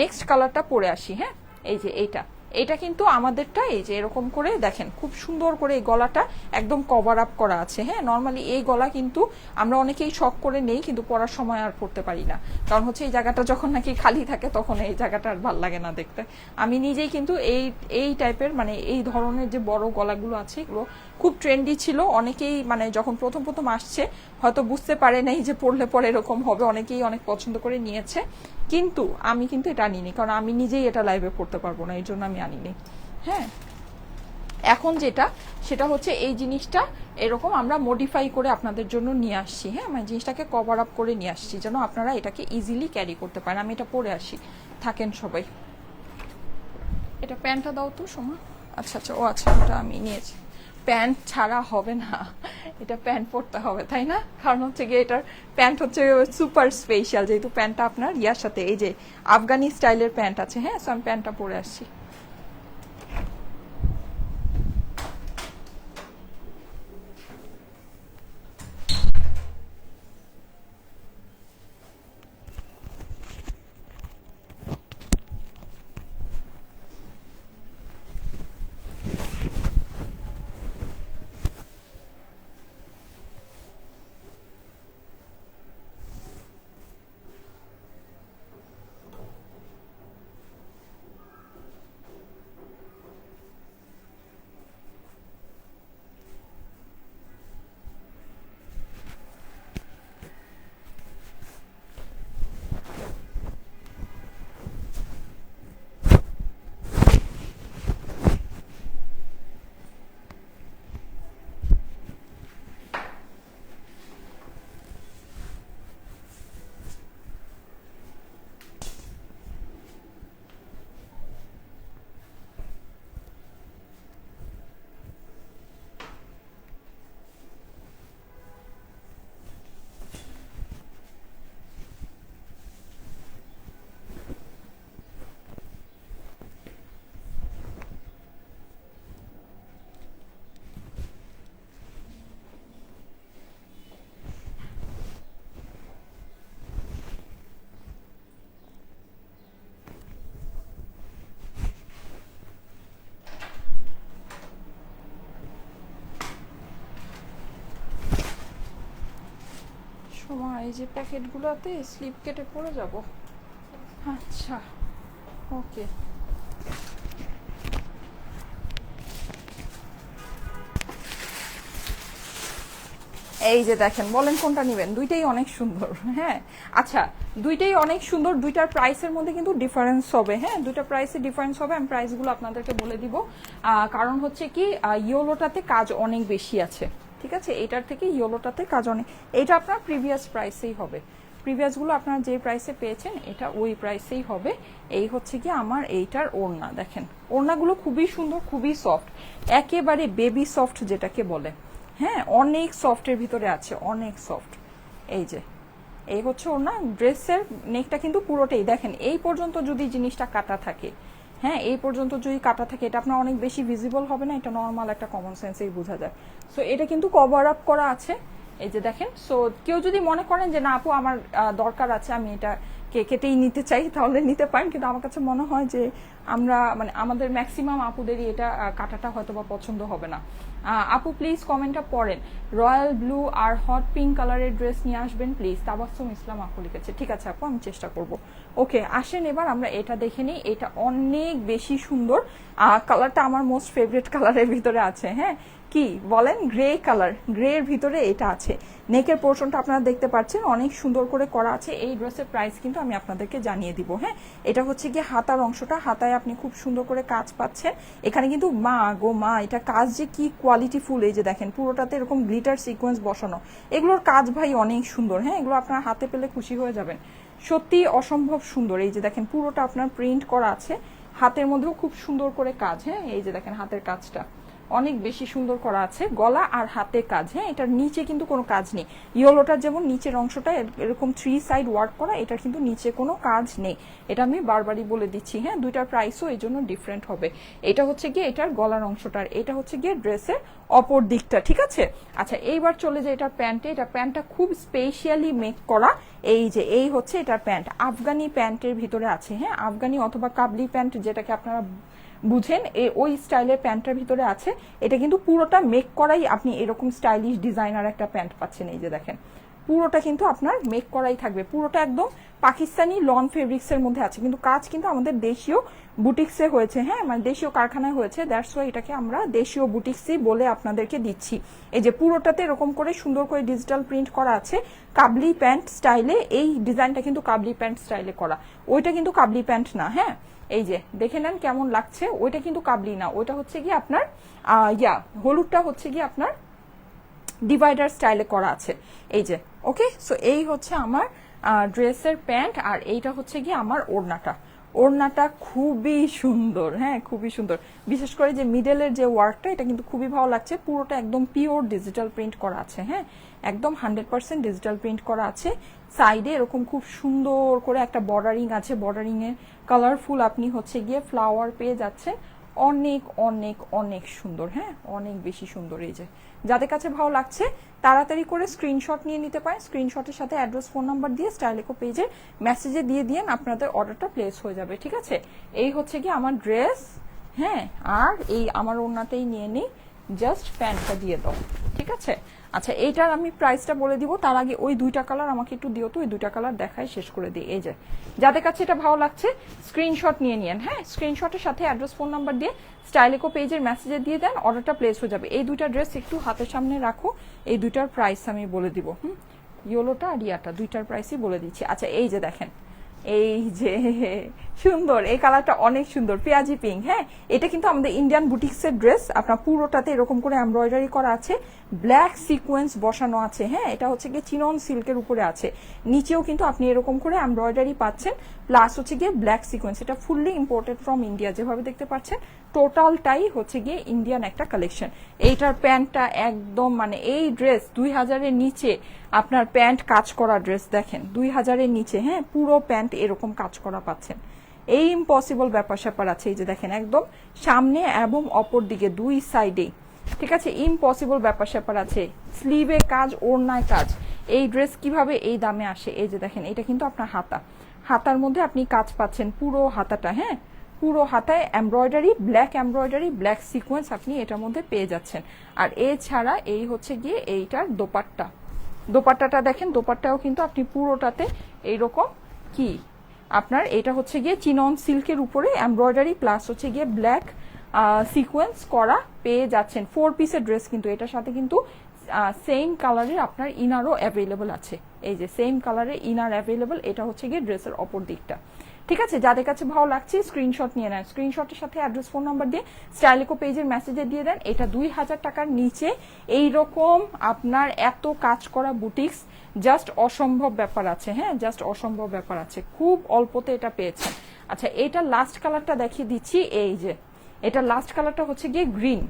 S1: নেক্সট কালারটা পরে আসি। হ্যাঁ, এই যে এটা কিন্তু আমাদেরটা এই যে এরকম করে দেখেন, খুব সুন্দর করে এই গলাটা একদম কভার আপ করা আছে। হ্যাঁ, নর্মালি এই গলা কিন্তু আমরা অনেকেই শখ করে নেই, কিন্তু পরার সময় আর পরতে পারি না, কারণ হচ্ছে এই জায়গাটা যখন নাকি খালি থাকে তখন এই জায়গাটা আর ভাল লাগে না দেখতে। আমি নিজেই কিন্তু এই টাইপের মানে এই ধরনের যে বড় গলাগুলো আছে এগুলো খুব ট্রেন্ডি ছিল, অনেকেই মানে যখন প্রথম আসছে হয়তো বুঝতে পারে নাই যে পরলে পরে এরকম হবে, অনেকেই অনেক পছন্দ করে নিয়েছে, কিন্তু আমি কিন্তু এটা আনিনি, কারণ আমি নিজেই এটা লাইভে পড়তে পারবো না, এই জন্য আমি আনিনি। হ্যাঁ, এখন সেটা হচ্ছে এই জিনিসটা এরকম আমরা মডিফাই করে আপনাদের জন্য নিয়ে আসছি। হ্যাঁ, মানে জিনিসটাকে কভার আপ করে নিয়ে আসছি যেন আপনারা এটাকে ইজিলি ক্যারি করতে পারেন। আমি এটা পরে আসি, থাকেন সবাই। এটা প্যান্টটা দাও তো সোমা। আচ্ছা, ও আচ্ছা, ওটা আমি নিয়েছি। প্যান্ট ছাড়া হবে না, এটা প্যান্ট পরতে হবে, তাই না? কারণ হচ্ছে গিয়ে এটার প্যান্ট হচ্ছে সুপার স্পেশাল, যেহেতু প্যান্টটা আপনার ইয়ার সাথে এই যে আফগানি স্টাইলের প্যান্ট আছে। হ্যাঁ, সো আমি প্যান্টটা পরে আসছি। সময় এই যে প্যাকেটগুলোতে স্লিপ কেটে পড়ে যাব। আচ্ছা ওকে, এই যে দেখেন, বলেন কোনটা নেবেন, দুইটাই অনেক সুন্দর। হ্যাঁ আচ্ছা, দুইটাই অনেক সুন্দর, দুইটার প্রাইসের মধ্যে কিন্তু ডিফারেন্স হবে। হ্যাঁ দুইটা প্রাইসে ডিফারেন্স হবে, আমি প্রাইসগুলো আপনাদেরকে বলে দিব। কারণ হচ্ছে কি, ইয়োলোটাতে কাজ অনেক বেশি আছে, ঠিক আছে, এইটার থেকে ইয়োলোটাতে কাজ অনেক, এইটা আপনার প্রিভিয়াস প্রাইসেই হবে, প্রিভিয়াসগুলো আপনারা যে প্রাইসে পেয়েছেন এটা ওই প্রাইসেই হবে। এই হচ্ছে কি আমার এইটার ওড়না, দেখেন ওড়নাগুলো খুবই সুন্দর, খুবই সফট, একেবারে বেবি সফট যেটাকে বলে। হ্যাঁ অনেক সফটের ভিতরে আছে, অনেক সফট। এই যে এই হচ্ছে ওড়না, ড্রেসের নেকটা কিন্তু পুরোটাই দেখেন এই পর্যন্ত যদি জিনিসটা কাটা থাকে, হ্যাঁ এই পর্যন্ত যদি কাটা থাকে, এটা আপনার অনেক বেশি ভিজিবল হবে না, এটা নর্মাল একটা কমন সেন্সেই বোঝা যায়। সো এটা কিন্তু কভার আপ করা আছে, এই যে দেখেন। সো কেউ যদি মনে করেন যে না আপু আমার দরকার আছে, আমি এটা কেটেই নিতে চাই, তাহলে নিতে পারেন, কিন্তু আমার কাছে মনে হয় যে আমরা মানে আমাদের ম্যাক্সিমাম আপুদেরই এটা কাটাটা হয়তো বা পছন্দ হবে না। আপু প্লিজ কমেন্টটা পড়েন, রয়্যাল ব্লু আর হট পিঙ্ক কালারের ড্রেস নিয়ে আসবেন প্লিজ, তাবাসসুম ইসলাম আপু লিখেছে। ঠিক আছে আপু, আমি চেষ্টা করব। ওকে আসেন এবার আমরা এটা দেখে নিই, এটা অনেক বেশি সুন্দর, কালারটা আমার মোস্ট ফেভারিট কালারের ভিতরে আছে। হ্যাঁ কি বলেন, গ্রে কালার, গ্রে এর ভিতরে এটা আছে। নেকের পোর্শনটা আপনারা দেখতে পাচ্ছেন অনেক সুন্দর করে করা আছে। এই ড্রেসের প্রাইস কিন্তু আমি আপনাদেরকে জানিয়ে দিব। হ্যাঁ এটা হচ্ছে গিয়ে হাতার অংশটা, হাতায় আপনি খুব সুন্দর করে কাজ পাচ্ছেন এখানে, কিন্তু মা গো মা, এটা কাজ যে কি কোয়ালিটি ফুল, এই যে দেখেন পুরোটাতে এরকম গ্লিটার সিকোয়েন্স বসানো, এগুলোর কাজ ভাই অনেক সুন্দর। হ্যাঁ এগুলো আপনার হাতে পেলে খুশি হয়ে যাবেন, সত্যি অসম্ভব সুন্দর। এই যে দেখেন পুরোটা আপনার প্রিন্ট করা আছে, হাতের মধ্যেও খুব সুন্দর করে কাজ। হ্যাঁ এই যে দেখেন হাতের কাজটা অনেক বেশি সুন্দর করা আছে, গলা আর হাতে কাজ। হ্যাঁ এটার নিচে কিন্তু কোনো কাজ নেই, ইয়েলোটার যেমন নিচের অংশটা এরকম 3 সাইড ওয়ার্ক করা, এটার কিন্তু নিচে কোনো কাজ নেই, এটা আমি বারবারই বলে দিচ্ছি। হ্যাঁ দুইটার প্রাইসও এই জন্য ডিফারেন্ট হবে। এটা হচ্ছে গিয়ে এটার গলার অংশটার, এটা হচ্ছে গিয়ে ড্রেসের অপর দিকটা, ঠিক আছে। আচ্ছা এইবার চলে যায় এটার প্যান্টে, এটা প্যান্টটা খুব স্পেশালি মেক করা। এই যে এই হচ্ছে এটার প্যান্ট, আফগানি প্যান্টের ভিতরে আছে। হ্যাঁ আফগানি অথবা কাবলি প্যান্ট যেটাকে আপনারা বুঝেন, ওই স্টাইলের প্যান্টের ভিতরে আছে। এটা কিন্তু পুরোটা মেক করাই, আপনি এরকম স্টাইলিশ ডিজাইনার একটা প্যান্ট পাচ্ছেন। এই যে দেখেন পুরোটা কিন্তু আপনার মেক করাই থাকবে, পুরোটা একদম পাকিস্তানি লন ফেব্রিক্সের মধ্যে আছে, কিন্তু কাজ কিন্তু আমাদের দেশীয় বুটিক্সে হয়েছে। হ্যাঁ মানে দেশীয় কারখানায় হয়েছে, দ্যাটস ওয়াই এটাকে আমরা দেশীয় বুটিক্সই বলে আপনাদেরকে দিচ্ছি। এই যে পুরোটাতে এরকম করে সুন্দর করে ডিজিটাল প্রিন্ট করা আছে কাবলি প্যান্ট স্টাইলে। এই ডিজাইনটা কিন্তু কাবলি প্যান্ট স্টাইলে করা, ওইটা কিন্তু কাবলি প্যান্ট না। হ্যাঁ এই যে দেখে নেন কেমন লাগছে, ওইটা কিন্তু কাবলি না, ওইটা হচ্ছে কি আপনার হলুদটা হচ্ছে কি আপনার ডিভাইডার স্টাইলে করা আছে। এই যে ওকে, সো এই হচ্ছে আমার ড্রেসের প্যান্ট, আর এইটা হচ্ছে কি আমার ওড়নাটা। ওড়নাটা খুবই সুন্দর, হ্যাঁ খুবই সুন্দর, বিশেষ করে যে মিডলের যে ওয়ার্কটা, এটা কিন্তু খুবই ভালো লাগছে। পুরোটা একদম পিওর ডিজিটাল প্রিন্ট করা আছে। হ্যাঁ একদম 100% ডিজিটাল প্রিন্ট করা আছে। সাইডে এরকম খুব সুন্দর করে একটা বর্ডারিং আছে, বর্ডারিং এর কালারফুল আপনি হচ্ছে গিয়ে ফ্লাওয়ার পেয়ে যাচ্ছেন, অনেক অনেক অনেক সুন্দর। হ্যাঁ অনেক বেশি সুন্দর। এই যে যাদের কাছে ভালো লাগছে তাড়াতাড়ি করে স্ক্রিনশট নিয়ে নিতে পারেন, স্ক্রিনশটের সাথে অ্যাড্রেস ফোন নাম্বার দিয়ে স্টাইলেকো পেজের মেসেজে দিয়ে দিয়েন, আপনাদের অর্ডারটা প্লেস হয়ে যাবে। ঠিক আছে, এই হচ্ছে কি আমার ড্রেস। হ্যাঁ আর এই আমার ওড়নাটাই নিয়ে নিই, জাস্ট প্যান্টটা দিয়ে দাও। ঠিক আছে, আচ্ছা এইটার আমি প্রাইসটা বলে দিব, তার আগে ওই দুইটা কালার আমাকে একটু দিও তো, ওই দুইটা কালার দেখাই শেষ করে দিই। এই যে যাদের কাছে এটা ভালো লাগছে স্ক্রিনশট নিয়ে নিন। হ্যাঁ স্ক্রিনশটের সাথে অ্যাড্রেস ফোন নাম্বার দিয়ে স্টাইলেকো পেজের মেসেজে দিয়ে দেন, অর্ডারটা প্লেস হয়ে যাবে। এই দুইটা ড্রেস একটু হাতের সামনে রাখো, এই দুইটার প্রাইস আমি বলে দিব। ইয়েলোটা আর ইয়াটা দুইটার প্রাইসই বলে দিচ্ছি। আচ্ছা এই যে দেখেন, এই যে সুন্দর, এই কালারটা অনেক সুন্দর, পেঁয়াজি পিঙ্ক। হ্যাঁ এটা কিন্তু আমাদের ইন্ডিয়ান বুটিক্সের ড্রেস, আপনার পুরোটাতে এরকম করে এমব্রয়ডারি করা আছে, ব্ল্যাক সিকোয়েন্স বসানো আছে। হ্যাঁ এটা হচ্ছে গিয়ে চিনন সিল্কের উপরে আছে, নিচেও কিন্তু আপনি এরকম করে এমব্রয়ডারি পাচ্ছেন, প্লাস হচ্ছে গিয়ে ব্ল্যাক সিকোয়েন্স। এটা ফুললি ইম্পোর্টেড ফ্রম ইন্ডিয়া, যেভাবে দেখতে পাচ্ছেন টোটালটাই হচ্ছে গিয়ে ইন্ডিয়ান একটা কালেকশন। এইটার প্যান্টটা একদম মানে এই ড্রেস 2000-এর নিচে আপনার প্যান্ট কাজ করা ড্রেস, দেখেন 2000-এর নিচে। হ্যাঁ পুরো প্যান্ট এরকম কাজ করা পাচ্ছেন, এই ইম্পসিবল ব্যাপার স্যাপার আছে। এই যে দেখেন একদম সামনে এবং অপর দিকে দুই সাইডে, ঠিক আছে, ইম্পসিবল ব্যাপার স্যাপার আছে। স্লিভে কাজ, ওড়নায় কাজ, এই ড্রেস কিভাবে এই দামে আসে? এই যে দেখেন এটা কিন্তু আপনার হাতা, হাতার মধ্যে আপনি কাজ পাচ্ছেন পুরো হাতাটা। হ্যাঁ পুরো হাতায় এমব্রয়ডারি, ব্ল্যাক সিকোয়েন্স আপনি এটার মধ্যে পেয়ে যাচ্ছেন। আর এছাড়া এই হচ্ছে গিয়ে এইটার দোপাট্টা, দোপাট্টাটা দেখেন, দোপাট্টাও কিন্তু আপনি পুরোটাতে এইরকম কি আপনার এটা হচ্ছে গিয়ে চিনন সিল্কের উপরে এমব্রয়ডারি প্লাস হচ্ছে গিয়ে ব্ল্যাক সিকোয়েন্স করা পেয়ে যাচ্ছেন। 4 পিসের ড্রেস, কিন্তু এটার সাথে কিন্তু সেম কালারের আপনার ইনারও অ্যাভেলেবল আছে। এই যে সেম কালারের ইনার অ্যাভেলেবল, এটা হচ্ছে গিয়ে ড্রেসের অপর দিকটা। ঠিক আছে, যাদের কাছে ভালো লাগছে স্ক্রিনশট নিয়ে নেন, স্ক্রিনশটের সাথে অ্যাড্রেস ফোন নাম্বার দিয়ে স্টাইলিকো পেজের মেসেজে দিয়ে দেন। এটা 2000 টাকার নিচে এইরকম আপনার এত কাজ করা বুটিক্স জাস্ট অসম্ভব ব্যাপার আছে। হ্যাঁ, জাস্ট অসম্ভব ব্যাপার আছে, খুব অল্পতে এটা পেয়েছেন। আচ্ছা, এটা লাস্ট কালারটা দেখিয়ে দিচ্ছি। এই যে এটা লাস্ট কালারটা হচ্ছে গিয়ে গ্রিন,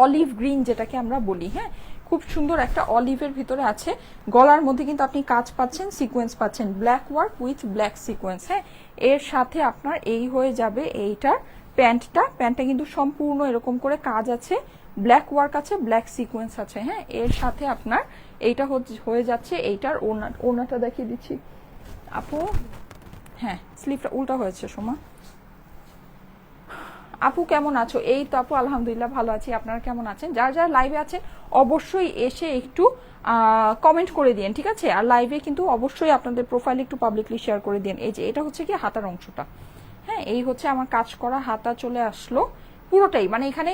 S1: অলিভ গ্রিন যেটাকে আমরা বলি। হ্যাঁ, খুব সুন্দর একটা অলিভের ভিতরে আছে। গলার মধ্যে কিন্তু আপনি কাজ পাচ্ছেন, সিকোয়েন্স পাচ্ছেন, black work with black sequence. হ্যাঁ, এর সাথে আপনার এই হয়ে যাবে এইটার প্যান্টটা কিন্তু সম্পূর্ণ এরকম করে কাজ আছে, ব্ল্যাক ওয়ার্ক আছে, ব্ল্যাক সিকোয়েন্স আছে। হ্যাঁ, এর সাথে আপনার এইটা হয়ে যাচ্ছে এইটার ওনাটা দেখিয়ে দিচ্ছি আপু। হ্যাঁ, স্লিভটা উল্টা হয়েছে সোমা। আপু কেমন আছো? এই তো আপু আলহামদুলিল্লাহ ভালো আছি, আপনারা কেমন আছেন? যারা যারা লাইভে আছেন অবশ্যই এসে একটু কমেন্ট করে দিন, ঠিক আছে? আর লাইভে কিন্তু অবশ্যই আপনাদের প্রোফাইল একটু পাবলিকলি শেয়ার করে দিন। এই যে এটা হচ্ছে কি হাতার অংশটা। হ্যাঁ, এই হচ্ছে আমার কাজ করা হাতা চলে আসলো পুরোটাই। মানে এখানে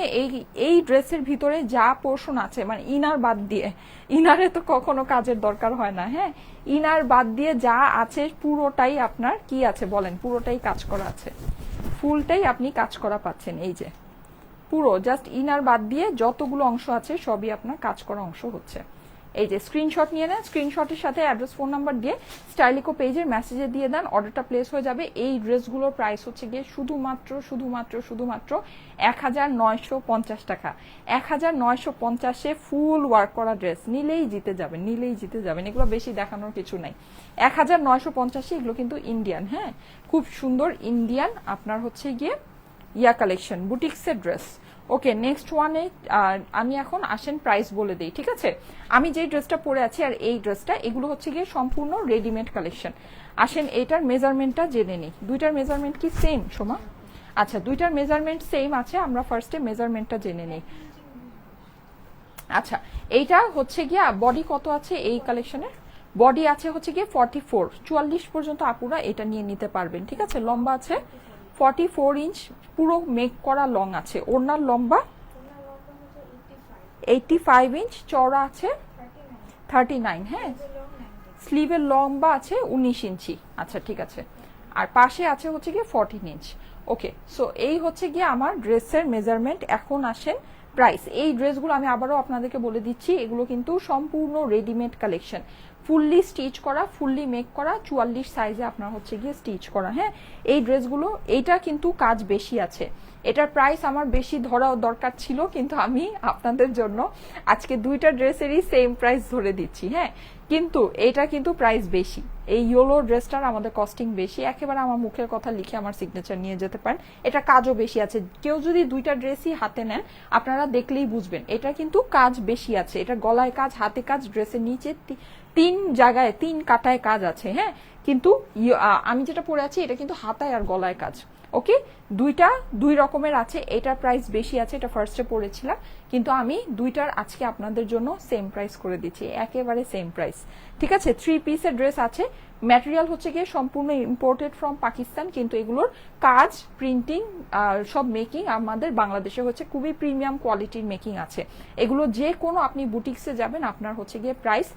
S1: এই ড্রেসের ভিতরে যা পোর্শন আছে, মানে ইনার বাদ দিয়ে, ইনারে তো কখনো কাজের দরকার হয় না। হ্যাঁ, ইনার বাদ দিয়ে যা আছে পুরোটাই আপনার কি আছে বলেন, পুরোটাই কাজ করা আছে, ফুলটাই আপনি কাজ করা পাচ্ছেন। এই যে পুরো জাস্ট ইনার বাদ দিয়ে যতগুলো অংশ আছে সবই আপনার কাজ করা অংশ হচ্ছে। এই যে স্ক্রিনশট নিয়ে নেন, স্ক্রিনশটের সাথে অ্যাড্রেস ফোন নাম্বার দিয়ে স্টাইলিকো পেজের মেসেজে দিয়ে দেন, অর্ডারটা প্লেস হয়ে যাবে। এই ড্রেসগুলোর প্রাইস হচ্ছে গিয়ে শুধুমাত্র 1950 টাকা। 1950-এ ফুল ওয়ার্ক করা ড্রেস নিলেই জিতে যাবেন, নিলেই জিতে যাবেন। এগুলো বেশি দেখানোর কিছু নাই। 1950-এ এগুলো কিন্তু ইন্ডিয়ান। হ্যাঁ, খুব সুন্দর ইন্ডিয়ান আপনার হচ্ছে গিয়ে কালেকশন, বুটিক্সের ড্রেস। ওকে, নেক্সট ওয়ানে আমি এখন আসেন প্রাইস বলে দিই, ঠিক আছে? আমি যেই ড্রেসটা পরে আছি আর এই ড্রেসটা, এগুলো হচ্ছে গিয়ে সম্পূর্ণ রেডিমেড কালেকশন। আসেন এটার মেজারমেন্টটা জেনে নিই। দুইটার মেজারমেন্ট কি সেম সোমা? আচ্ছা, দুইটার মেজারমেন্ট সেম আছে, আমরা ফার্স্টে মেজারমেন্টটা জেনে নিই। আচ্ছা, এইটা হচ্ছে গিয়ে বডি কত আছে এই কালেকশনের? বডি আছে হচ্ছে গিয়ে 44 পর্যন্ত আপুরা এটা নিয়ে নিতে পারবেন, ঠিক আছে? লম্বা আছে 44 ইঞ্চ, পুরো মেক করা লং আছে। ওড়নার লম্বা 85 ইঞ্চ, চওড়া আছে 39। হ্যাঁ, স্লিভের লম্বা আছে 19 ইঞ্চি। আচ্ছা, ঠিক আছে। আর পাশে আছে হচ্ছে গিয়ে 14 ইঞ্চ। ওকে, সো এই হচ্ছে গিয়ে আমার ড্রেসের মেজারমেন্ট। এখন আসেন প্রাইস। এই ড্রেসগুলো আমি আবারও আপনাদেরকে বলে দিচ্ছি, এগুলো কিন্তু সম্পূর্ণ রেডিমেড কালেকশন, ফুললি স্টিচ করা, ফুললি মেক করা, 44 সাইজে আপনার হচ্ছে গিয়ে স্টিচ করা। হ্যাঁ, এই ড্রেসগুলো এইটা কিন্তু কাজ বেশি আছে। এটার প্রাইস আমার বেশি ধরা দরকার ছিল, কিন্তু আমি আপনাদের জন্য আজকে দুইটা ড্রেসেরই সেম প্রাইস ধরে দিচ্ছি। হ্যাঁ, কিন্তু এটা কিন্তু প্রাইস বেশি। এই ইয়েলো ড্রেসটার আমাদের কস্টিং বেশি। একেবারে আমার মুখের কথা লিখে আমার সিগনেচার নিয়ে যেতে পারেন। এটা কাজও বেশি আছে। কেউ যদি দুইটা ড্রেসই হাতে নেন, আপনারা দেখলেই বুঝবেন এটা কিন্তু কাজ বেশি আছে। এটা গলায় কাজ, হাতে কাজ, ড্রেসের নিচে 3 জায়গায় 3 কাটায় কাজ আছে। হ্যাঁ, কিন্তু আমি যেটা পরে আছি এটা কিন্তু হাতায় আর গলায় কাজ। ওকে, দুই রকমের আছে। এটার প্রাইস বেশি আছে, এটা ফার্স্টে পড়েছিলাম, কিন্তু আমি দুইটার আজকে আপনাদের জন্য সেম প্রাইস করে দিচ্ছি, একেবারে সেম প্রাইস। ঠিক আছে, 3 পিসের ড্রেস আছে। ম্যাটেরিয়াল হচ্ছে গিয়ে সম্পূর্ণ ইম্পোর্টেড ফ্রম পাকিস্তান, কিন্তু এগুলোর কাজ, প্রিন্টিং, সব মেকিং আমাদের বাংলাদেশে হচ্ছে খুবই প্রিমিয়াম কোয়ালিটির মেকিং আছে। এগুলো যে কোনো আপনি বুটিক্সে যাবেন, আপনার হচ্ছে গিয়ে প্রাইস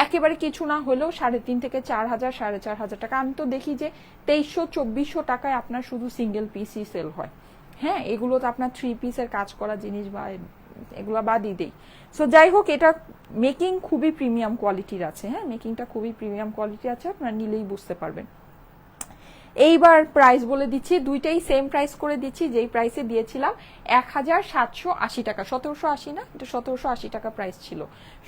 S1: একেবারে কিছু না হলেও 3,500 থেকে 4,000, 4,500 টাকা। আমি তো দেখি যে 2300-2400 টাকায় আপনার শুধু সিঙ্গেল পিসই সেল হয়। হ্যাঁ, এগুলো তো আপনার 3 পিসের কাজ করা জিনিস বা এগুলো বাদই দেই। সো যাই হোক, এটা মেকিং খুবই প্রিমিয়াম কোয়ালিটির আছে। হ্যাঁ, মেকিংটা খুবই প্রিমিয়াম কোয়ালিটি আছে, আপনারা নিলেই বুঝতে পারবেন। এইবার প্রাইস বলে দিচ্ছি, দুইটাই সেম প্রাইস করে দিচ্ছি, যেই প্রাইসে দিয়েছিলাম 1780 টাকা। 1780 না, এটা 1780 টাকা প্রাইস ছিল।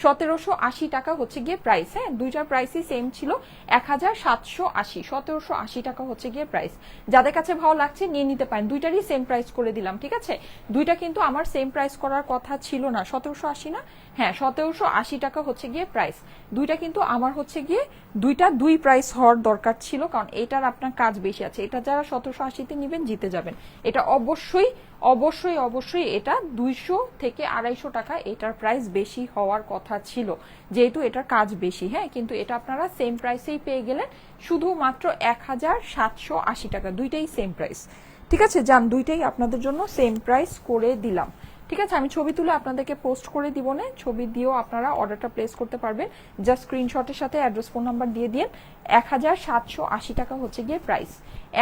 S1: 1780 টাকা হচ্ছে গিয়ে প্রাইস। হ্যাঁ, দুইটার প্রাইসই সেম ছিল, 1780। 1780 টাকা হচ্ছে গিয়ে প্রাইস। যাদের কাছে ভালো লাগছে নিয়ে নিতে পারেন, দুইটারই সেম প্রাইস করে দিলাম, ঠিক আছে? দুইটা কিন্তু আমার সেম প্রাইস করার কথা ছিল না। 1780 না, হ্যাঁ 1780 টাকা হচ্ছে গিয়ে প্রাইস। দুইটা কিন্তু আমার হচ্ছে গিয়ে দুইটা দুই প্রাইস হওয়ার দরকার ছিল, কারণ এটার আপনার কাজ বেশি আছে। এটা যারা 1780-তে নেবেন জিতে যাবেন। এটা অবশ্যই অবশ্যই অবশ্যই এটা 200 থেকে 250 টাকা এটার প্রাইস বেশি হওয়ার কথা ছিল, যেহেতু এটার কাজ বেশি। হ্যাঁ, কিন্তু এটা আপনারা সেম প্রাইসেই পেয়ে গেলেন, শুধুমাত্র 1780 টাকা। দুইটাই সেম প্রাইস, ঠিক আছে যান, দুইটাই আপনাদের জন্য সেম প্রাইস করে দিলাম। ঠিক আছে, আমি ছবি তুলে আপনাদেরকে পোস্ট করে দিব না, ছবি দিয়েও আপনারা অর্ডারটা প্লেস করতে পারবেন। জাস্ট স্ক্রিনশটের সাথে অ্যাড্রেস ফোন নাম্বার দিয়ে দিন। 1780 টাকা হচ্ছে গিয়ে প্রাইস,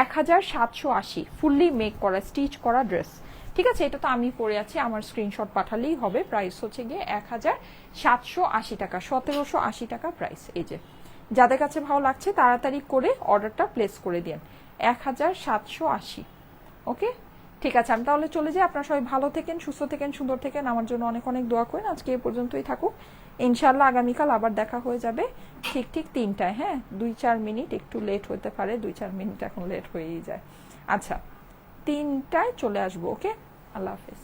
S1: 1780 ফুললি মেক করা স্টিচ করা ড্রেস। ঠিক আছে, এটা তো আমি পরে আছি, আমার স্ক্রিনশট পাঠালেই হবে। প্রাইস হচ্ছে গিয়ে 1780 টাকা, 1780 টাকা প্রাইস। এই যে যাদের কাছে ভালো লাগছে তাড়াতাড়ি করে অর্ডারটা প্লেস করে দিন, 1780। ওকে, ঠিক আছে, আমি তাহলে চলে যাই। আপনারা সবাই ভালো থেকেন, সুস্থ থেকেন, সুন্দর থেকেন, আমার জন্য অনেক অনেক দোয়া করেন। আজকে এ পর্যন্তই থাকুক, ইনশাল্লাহ আগামীকাল আবার দেখা হয়ে যাবে ঠিক ঠিক 3টায়। হ্যাঁ, 2-4 মিনিট একটু লেট হতে পারে, 2-4 মিনিট এখন লেট হয়েই যায়। আচ্ছা, 3টায় চলে আসবো। ওকে, আল্লাহ হাফেজ।